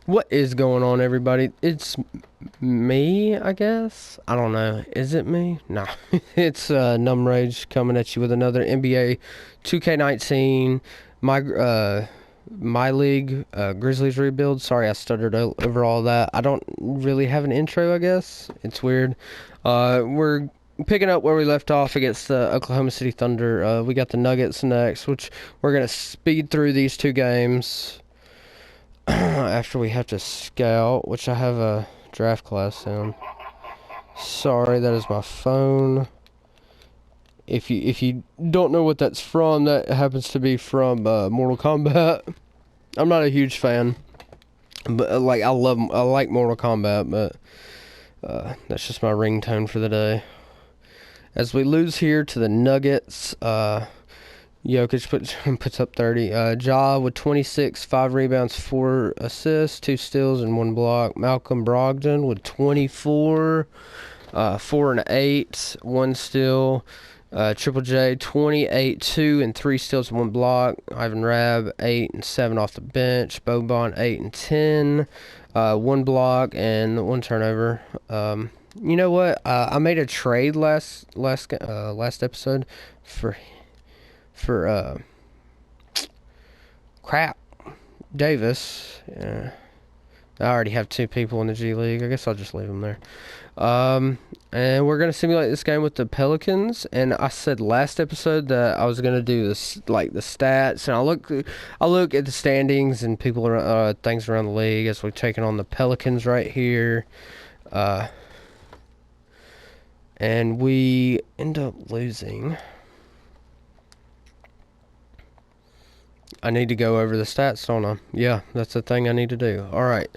What is going on, everybody? It's me, I guess. I don't know. Is it me? Nah. It's Numb Rage coming at you with another NBA 2K19. My league, Grizzlies Rebuild. Sorry, I stuttered over all that. I don't really have an intro, I guess. It's weird. We're picking up where we left off against the Oklahoma City Thunder. We got the Nuggets next, which we're going to speed through these two games. After we have to scout, which I have a draft class in. Sorry, that is my phone. If you don't know what that's from, that happens to be from Mortal Kombat. I'm not a huge fan, but I like Mortal Kombat, but that's just my ringtone for the day. As we lose here to the Nuggets, Jokic puts up 30. Ja with 26, 5 rebounds, 4 assists, 2 steals, and 1 block. Malcolm Brogdon with 24, 4 and 8, 1 steal. Triple J, 28, 2 and 3 steals and 1 block. Ivan Rabb, 8 and 7 off the bench. Boban, 8 and 10, 1 block and 1 turnover. You know what? I made a trade last episode for crap Davis. I already have 2 people in the G League. I guess I'll just leave them there. And we're gonna simulate this game with the Pelicans. And I said last episode that I was gonna do this, like the stats. And I look at the standings and people things around the league as we're taking on the Pelicans right here. And we end up losing. I need to go over the stats, don't I? Yeah, that's the thing I need to do. All right.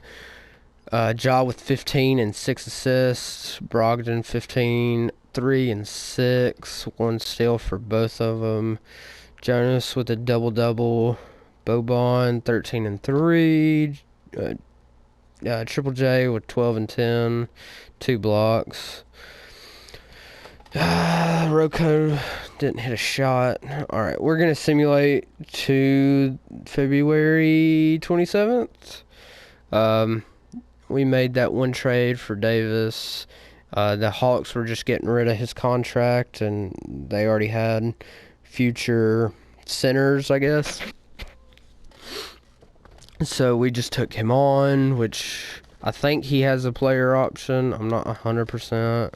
Ja with 15 and 6 assists. Brogdon 15, 3 and 6. 1 steal for both of them. Jonas with a double-double. Boban 13 and 3. Triple J with 12 and 10. 2 blocks. Rocco didn't hit a shot. Alright, we're going to simulate to February 27th. We made that 1 trade for Davis. The Hawks were just getting rid of his contract, and they already had future centers, I guess. So we just took him on, which I think he has a player option. I'm not 100%.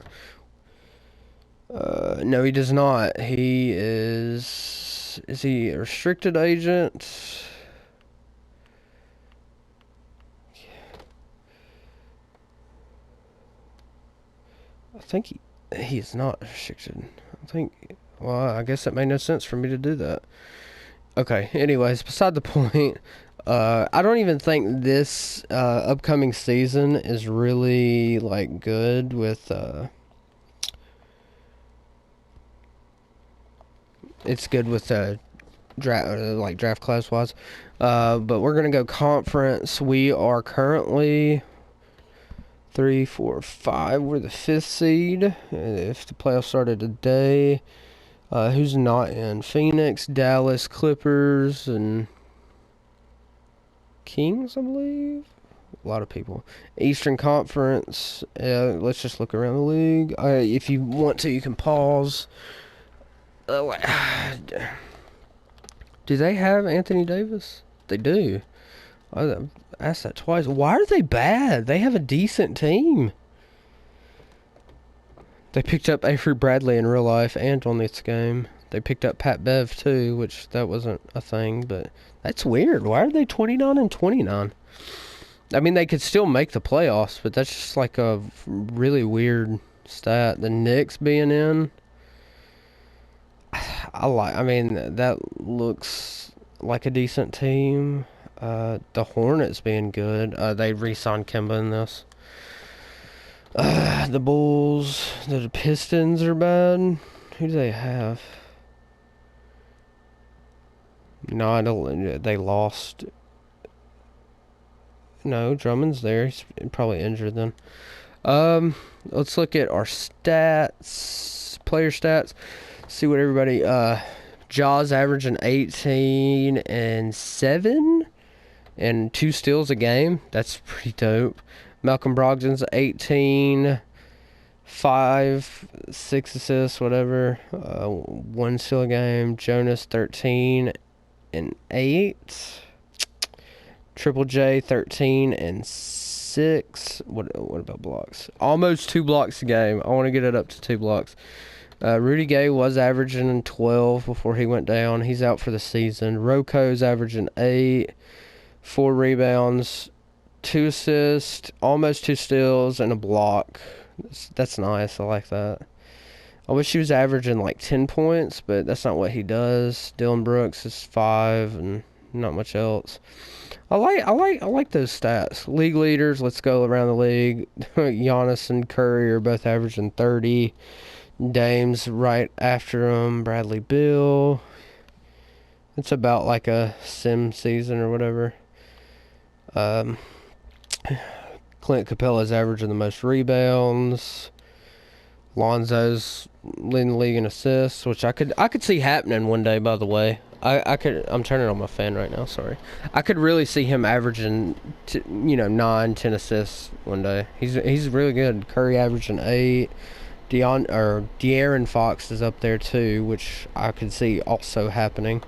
No, he does not. He is he a restricted agent? I think he is not restricted. Well, I guess that made no sense for me to do that. Okay, anyways, beside the point. I don't even think this upcoming season is really like good with it's good with draft class wise. But we're gonna go conference. We are currently 3, 4, 5. We're the 5th seed. If the playoffs started today, who's not in? Phoenix, Dallas, Clippers, and Kings, I believe. A lot of people. Eastern Conference. Let's just look around the league. If you want to, you can pause. Do they have Anthony Davis? They do. I asked that twice. Why are they bad? They have a decent team. They picked up Avery Bradley in real life and on this game. They picked up Pat Bev too, which that wasn't a thing, but that's weird. Why are they 29 and 29? I mean, they could still make the playoffs, but that's just like a really weird stat. The Knicks being in. I mean, that looks like a decent team. The Hornets being good. They re-signed Kemba in this. The Bulls, the Pistons are bad. Who do they have? No, I don't. They lost. No, Drummond's there. He's probably injured then. Let's look at our stats, player stats. See what everybody. Jaws averaging 18 and 7. and 2 steals a game. That's pretty dope. Malcolm Brogdon's 18, 5, 6 assists, whatever. 1 steal a game. Jonas 13 and 8. Triple J 13 and 6. What about blocks? Almost 2 blocks a game. I want to get it up to 2 blocks. Rudy Gay was averaging 12 before he went down. He's out for the season. Roko's averaging 8, 4 rebounds, 2 assists, almost 2 steals, and a block. That's nice. I like that. I wish he was averaging like 10 points, but that's not what he does. Dylan Brooks is 5 and not much else. I like those stats. League leaders, let's go around the league. Giannis and Curry are both averaging 30. Dame's right after him. Bradley Beal. It's about like a sim season or whatever. Clint Capella's averaging the most rebounds. Lonzo's leading the league in assists, which I could see happening one day, by the way. I'm turning on my fan right now, sorry. I could really see him averaging 9, 10 assists one day. He's really good. Curry averaging 8. De'Aaron Fox is up there too, which I could see also happening.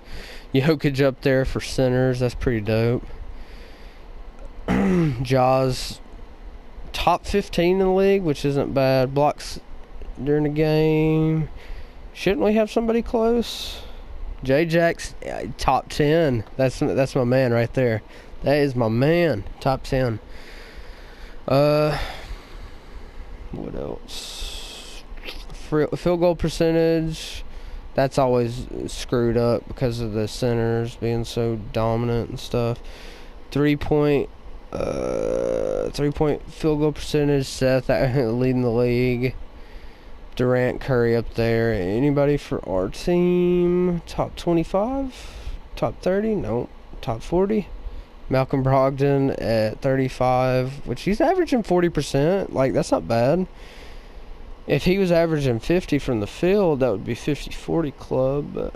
Jokic up there for centers, that's pretty dope. Jaws top 15 in the league, which isn't bad. Blocks during the game. Shouldn't we have somebody close? J-Jack's top 10. That's my man right there. That is my man. Top 10. What else? Field goal percentage, that's always screwed up because of the centers being so dominant and stuff. 3-point field goal percentage, Seth leading the league. Durant, Curry up there. Anybody for our team? Top 25? Top 30? No. Top 40? Malcolm Brogdon at 35, which he's averaging 40%. Like, that's not bad. If he was averaging 50 from the field, that would be 50-40 club. But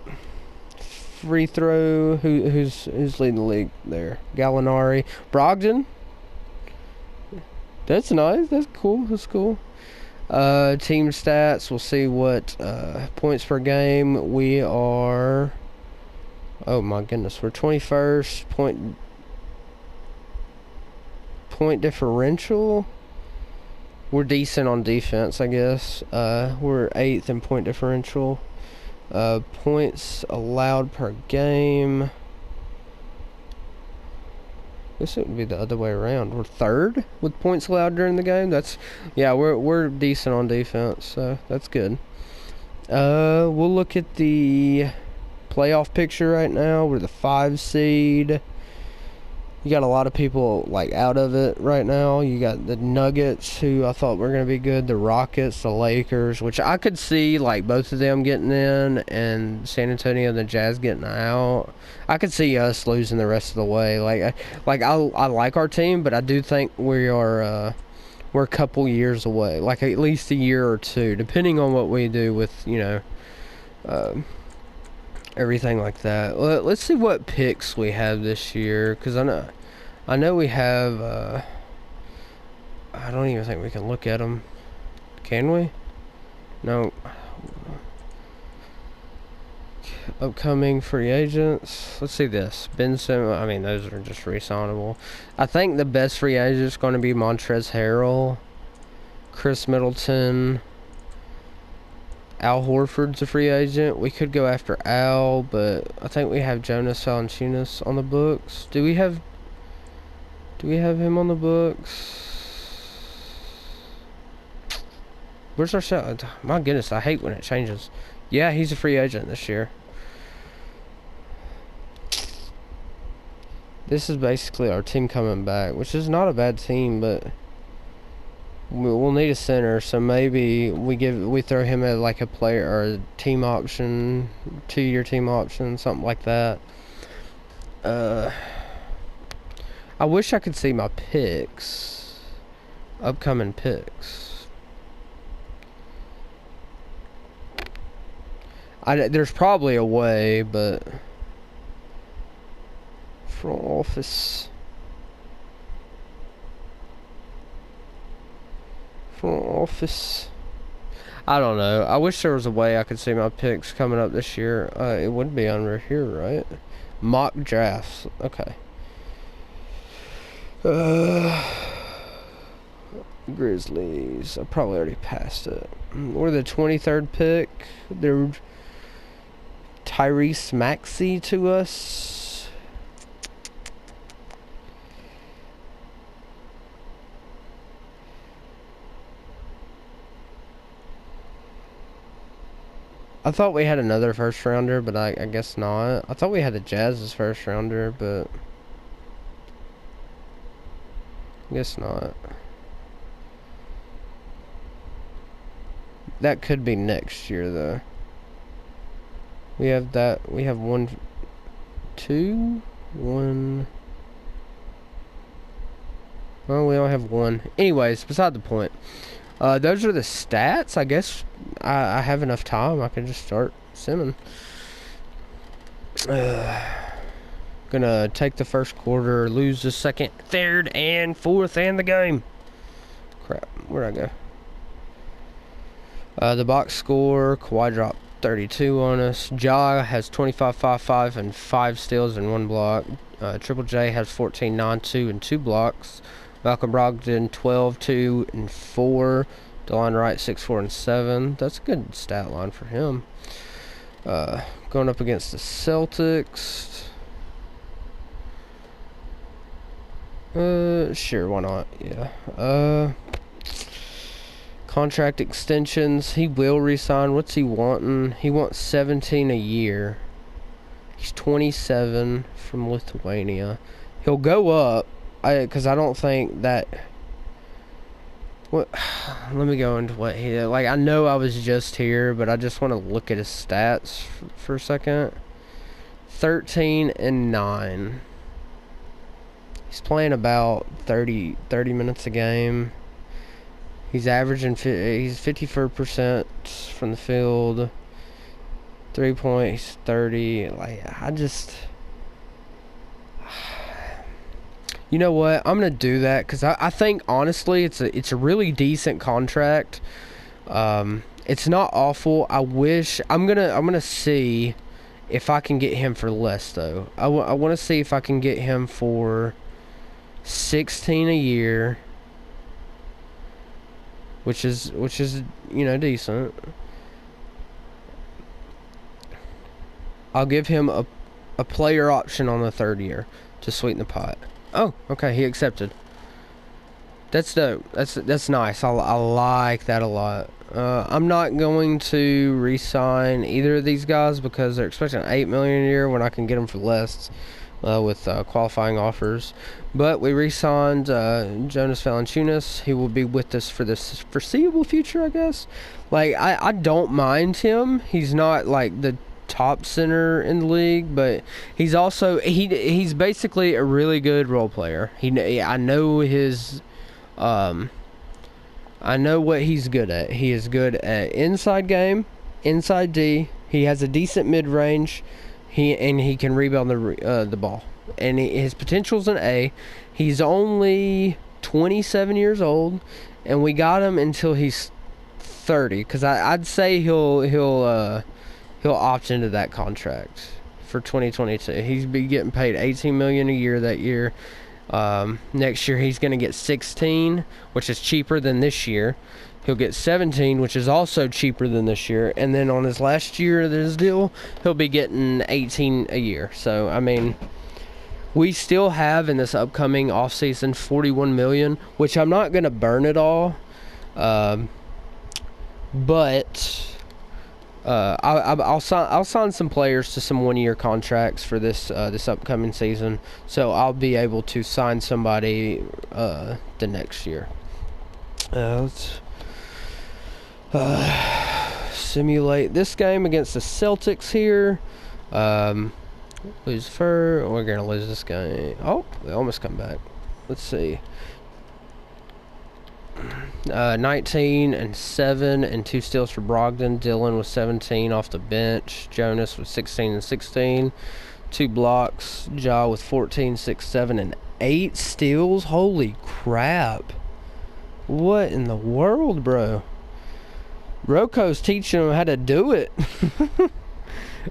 free throw, who's leading the league there? Gallinari. Brogdon. That's nice. That's cool. Team stats. We'll see what points per game. We are... Oh my goodness. We're 21st. Point differential. We're decent on defense, I guess. We're 8th in point differential. Points allowed per game. I guess it would be the other way around. We're 3rd with points allowed during the game. We're decent on defense, so that's good. We'll look at the playoff picture right now. We're the 5 seed. You got a lot of people like out of it right now. You got the Nuggets, who I thought were going to be good. The Rockets, the Lakers, which I could see like both of them getting in, and San Antonio and the Jazz getting out. I could see us losing the rest of the way. I like our team, but I do think we're a couple years away, like at least a year or two, depending on what we do with everything like that. Let's see what picks we have this year, because I know we have. I don't even think we can look at them. Can we? No. Upcoming free agents. Let's see this. Ben Simmons. I mean, those are just re-signable. I think the best free agent is going to be Montrezl Harrell, Chris Middleton. Al Horford's a free agent. We could go after Al, but I think we have Jonas Valanciunas on the books. Do we have him on the books? Where's our shot? My goodness, I hate when it changes. Yeah, he's a free agent this year. This is basically our team coming back, which is not a bad team, but we'll need a center, so maybe we throw him at like a player or a team option, 2-year team option, something like that. I wish I could see my picks, upcoming picks. There's probably a way, but front office. front office. I don't know. I wish there was a way I could see my picks coming up this year. It would be under here, right? Mock drafts. Okay. Grizzlies. I probably already passed it. We're the 23rd pick. They're Tyrese Maxey to us. I thought we had another first rounder, but I guess not. I thought we had the Jazz's first rounder, but I guess not. That could be next year, though. We have that. We have 1, 2, 1. Well, we only have 1. Anyways, beside the point. Those are the stats. I guess I have enough time. I can just start simming. Gonna take the first quarter, lose the second, third, and fourth, and the game. Crap, where'd I go? The box score, Kawhi dropped 32 on us. Ja has 25, 5, 5, and 5 steals and 1 block. Triple J has 14, 9, 2, and 2 blocks. Malcolm Brogdon 12, 2, and 4. DeLon Wright 6, 4, and 7. That's a good stat line for him. Going up against the Celtics. Sure, why not? Yeah. Contract extensions. He will resign. What's he wanting? He wants 17 a year. He's 27 from Lithuania. He'll go up. Because I don't think that... What? Let me go into what he... Like, I know I was just here, but I just want to look at his stats for a second. 13 and 9. He's playing about 30 minutes a game. He's averaging... He's 54% from the field. 3 points, 30. Like, I just... You know what? I'm gonna do that because I think honestly it's a really decent contract. It's not awful. I'm gonna see if I can get him for less though. I want to see if I can get him for 16 a year, which is decent. I'll give him a player option on the 3rd year to sweeten the pot. Oh, okay, he accepted. That's dope. That's nice. I like that a lot. I'm not going to re-sign either of these guys because they're expecting $8 million a year when I can get them for less with qualifying offers. But we re-signed Jonas Valanciunas. He will be with us for this foreseeable future, I guess. Like I don't mind him. He's not like the top center in the league, but he's also he's basically a really good role player. I know his I know what he's good at. He is good at inside game, inside D. He has a decent mid range. He can rebound the ball. And his potential's an A. He's only 27 years old, and we got him until he's 30. Because I'd say he'll opt into that contract for 2022. He's be getting paid $18 million a year that year. Next year he's going to get 16, which is cheaper than this year. He'll get 17, which is also cheaper than this year. And then on his last year of this deal, he'll be getting 18 a year. So, I mean, we still have in this upcoming offseason $41 million, which I'm not going to burn it all. But I'll sign some players to some 1-year contracts for this upcoming season, so I'll be able to sign somebody the next year. Let's simulate this game against the Celtics here. Lose we're gonna lose this game. Oh, we almost come back. Let's see. 19 and 7 and 2 steals for Brogdon. Dylan was 17 off the bench. Jonas was 16 and 16. 2 blocks. Ja with 14, 6, 7, and 8 steals. Holy crap. What in the world, bro? Roko's teaching him how to do it.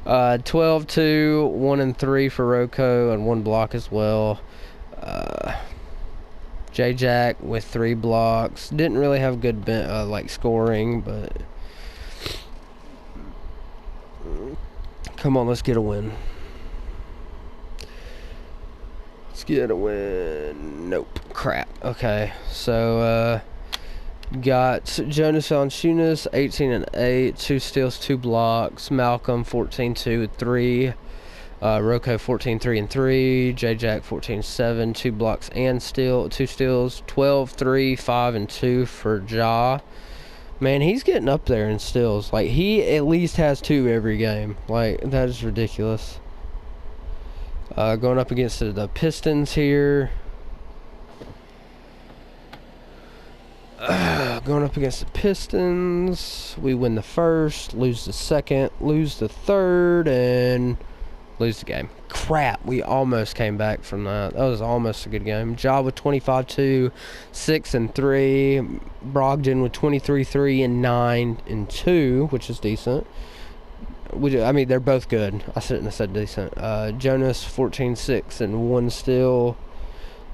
12-2, 1 and 3 for Roko, and 1 block as well. J-Jack with 3 blocks. Didn't really have good like scoring, but come on, let's get a win. Let's get a win. Nope. Crap. Okay, so got Jonas Valanciunas, 18 and 8, 2 steals, 2 blocks. Malcolm, 14, 2, 3. Roko, 14, 3 and 3. J-Jack, 14, 7, 2 blocks and 2 steals. 12, 3, 5 and 2 for Ja. Man, he's getting up there in steals. Like, he at least has 2 every game. Like, that is ridiculous. Going up against the Pistons here. Going up against the Pistons, we win the first, lose the second, lose the third, and lose the game. Crap, we almost came back from that. That was almost a good game. Ja with 25-2, 6 and 3. Brogdon with 23-3 and 9 and 2, which is decent. I mean, they're both good. I shouldn't have said decent. Jonas 14-6 and 1 steal.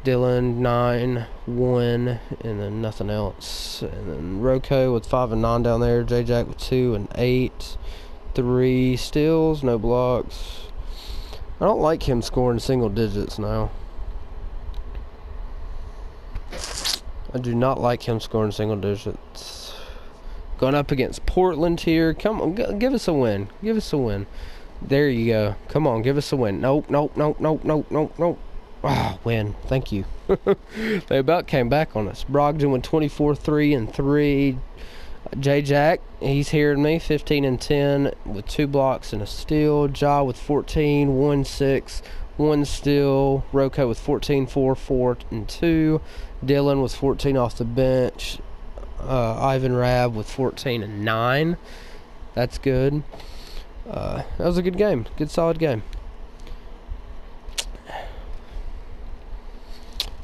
Dylan 9, 1, and then nothing else. And then Roko with 5 and 9 down there. J-Jack with 2 and 8, 3 steals, no blocks. I don't like him scoring single digits now. I do not like him scoring single digits. Going up against Portland here. Come on, give us a win. Give us a win. There you go. Come on, give us a win. Nope, nope, nope, nope, nope, nope, nope. Ah, win. Thank you. They about came back on us. Brogdon with 24, 3 and 3. J-Jack, he's hearing me. 15 and 10 with 2 blocks and a steal. Ja with 14, 1, 6, 1 steal. Roko with 14, 4, 4 and 2. Dylan with 14 off the bench. Ivan Rabb with 14 and 9. That's good. That was a good game. Good, solid game.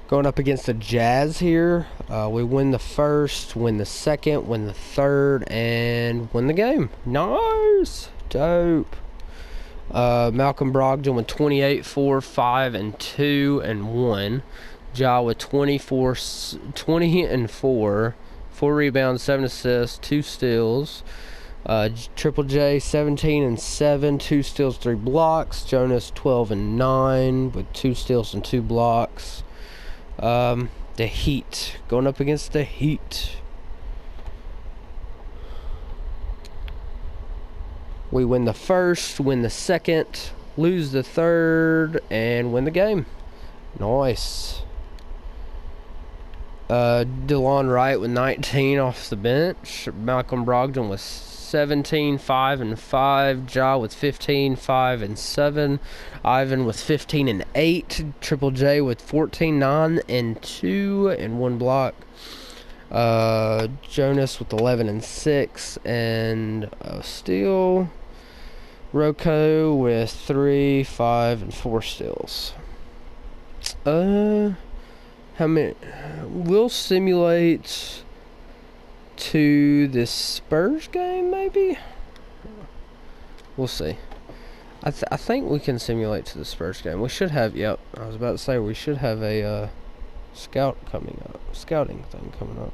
Going up against the Jazz here. We win the first, win the second, win the third, and win the game. Nice. Dope. Malcolm Brogdon with 28, 4, 5, and 2, and 1. Ja with 20 and 4. 4 rebounds, 7 assists, 2 steals. Triple J 17 and 7, 2 steals, 3 blocks. Jonas 12 and 9 with 2 steals and 2 blocks. The Heat, going up against the Heat. We win the first, win the second, lose the third, and win the game. Nice. DeLon Wright with 19 off the bench. Malcolm Brogdon with 17, 5 and 5. Ja with 15, 5 and 7. Ivan with 15 and 8. Triple J with 14, 9 and 2 and 1 block. Jonas with 11 and 6 and a steal. Roko with 3, 5 and 4 steals. How many? We'll simulate to this Spurs game, maybe? We'll see. I think we can simulate to the Spurs game. We should have, yep, I was about to say, we should have a scouting thing coming up.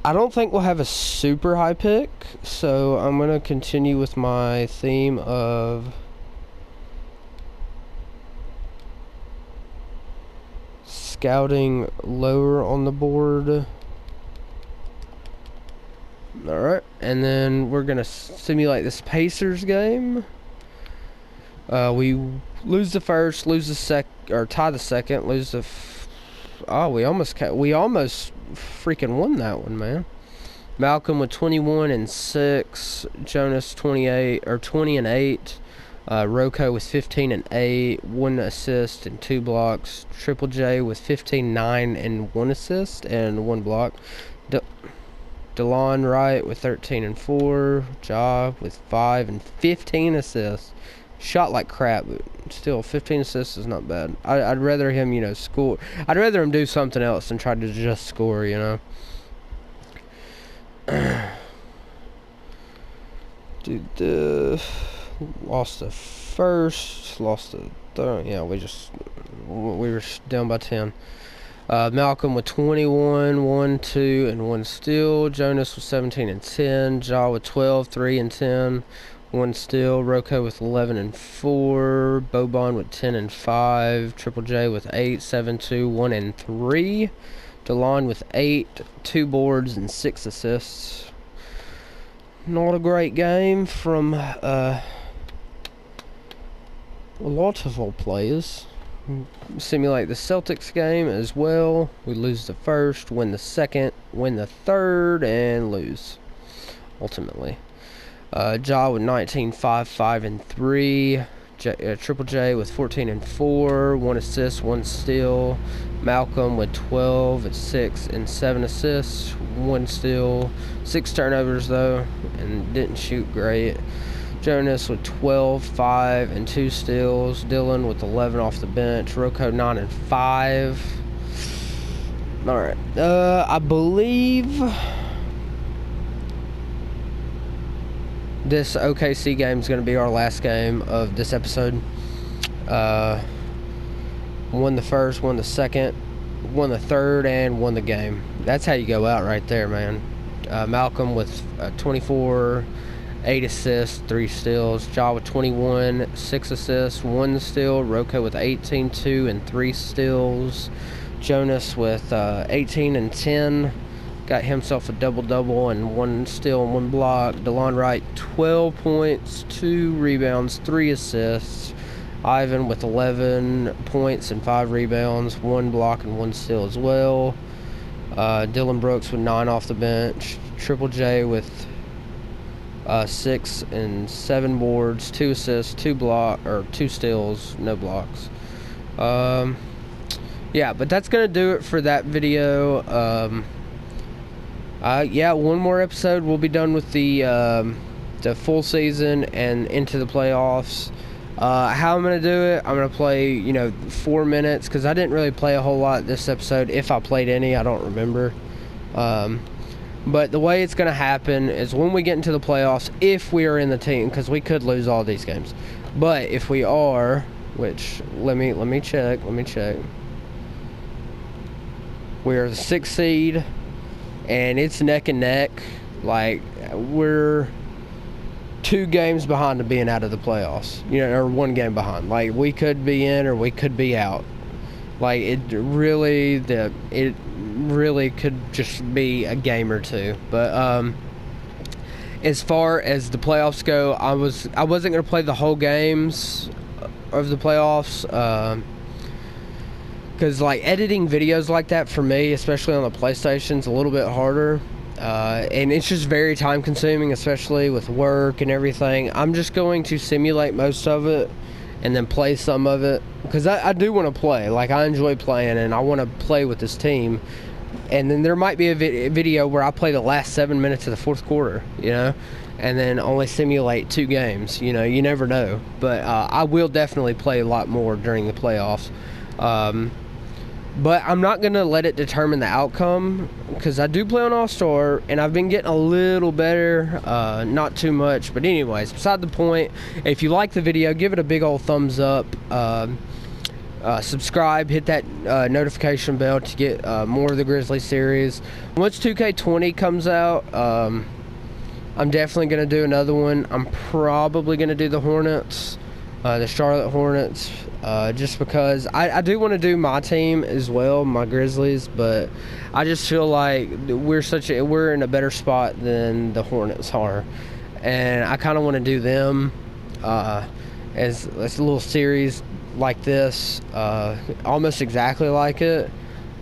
I don't think we'll have a super high pick, so I'm going to continue with my theme of scouting lower on the board. Alright, and then we're gonna simulate this Pacers game. We lose the first, lose the or tie the second, lose the we almost freaking won that one, man. Malcolm with 21 and 6, Jonas 20 and 8. Roko with 15 and 8, 1 assist and 2 blocks. Triple J with 15, 9 and 1 assist and 1 block. DeLon Wright with 13 and 4. Ja with 5 and 15 assists shot like crap, but still 15 assists is not bad. I'd rather him, you know, score. I'd rather him do something else than try to just score, you know. Dude, lost the first, lost the third. Yeah, we were down by 10. Malcolm with 21, 1, 2, and 1 steal. Jonas with 17 and 10. Ja with 12, 3 and 10, 1 steal. Rocco with 11 and 4. Boban with 10 and 5. Triple J with 8, 7, 2, 1 and 3. DeLon with 8, 2 boards and 6 assists. Not a great game from a lot of old players. Simulate the Celtics game as well. We lose the first, win the second, win the third, and lose ultimately. Ja with 19, 5, 5 and 3. Triple J with 14 and 4, 1 assist, 1 steal. Malcolm with 12 at 6 and 7 assists, 1 steal, 6 turnovers though, and didn't shoot great. Jonas with 12, 5 and 2 steals. Dylan with 11 off the bench. Rocco 9 and 5. All right, I believe this OKC game is going to be our last game of this episode. Won the first, won the second, won the third, and won the game. That's how you go out right there, man. Malcolm with 24, 8 assists, 3 steals. Ja with 21, 6 assists, 1 steal. Rocco with 18, 2, and 3 steals. Jonas with 18 and 10. Got himself a double-double and 1 steal and 1 block. DeLon Wright, 12 points, 2 rebounds, 3 assists. Ivan with 11 points and 5 rebounds, 1 block and 1 steal as well. Dylan Brooks with 9 off the bench. Triple J with 6 and 7 boards, 2 assists, 2 steals, no blocks. Yeah, but that's gonna do it for that video. Yeah, one more episode, we'll be done with the full season and into the playoffs. How I'm gonna do it, I'm gonna play, you know, 4 minutes, because I didn't really play a whole lot this episode. If I played any, I don't remember. But the way it's gonna happen is when we get into the playoffs, if we are in the team, because we could lose all these games, but if we are, which let me check. We're the 6th seed, and it's neck and neck. Like, we're 2 games behind of being out of the playoffs, you know, or 1 game behind. Like, we could be in or we could be out. Like, it really could just be a game or 2. But as far as the playoffs go, I wasn't gonna play the whole games of the playoffs, because like editing videos like that for me, especially on the PlayStation, is a little bit harder. And it's just very time consuming, especially with work and everything. I'm just going to simulate most of it and then play some of it, because I do want to play. Like, I enjoy playing and I want to play with this team. And then there might be a video where I play the last 7 minutes of the 4th quarter, you know, and then only simulate 2 games. You know, you never know. But I will definitely play a lot more during the playoffs. But I'm not going to let it determine the outcome, because I do play on All-Star, and I've been getting a little better, not too much. But anyways, beside the point, if you like the video, give it a big old thumbs up. Subscribe, hit that notification bell to get more of the Grizzlies series. Once 2K20 comes out, I'm definitely going to do another one. I'm probably going to do the Hornets. The Charlotte Hornets, just because I do want to do my team as well, my Grizzlies, but I just feel like we're in a better spot than the Hornets are, and I kind of want to do them as a little series like this, almost exactly like it,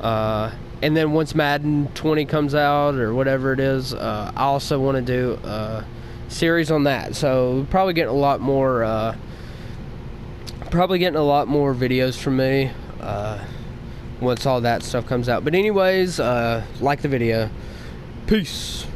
and then once Madden 20 comes out or whatever it is, I also want to do a series on that. So we're probably getting a lot more videos from me once all that stuff comes out. But anyways, like the video. Peace.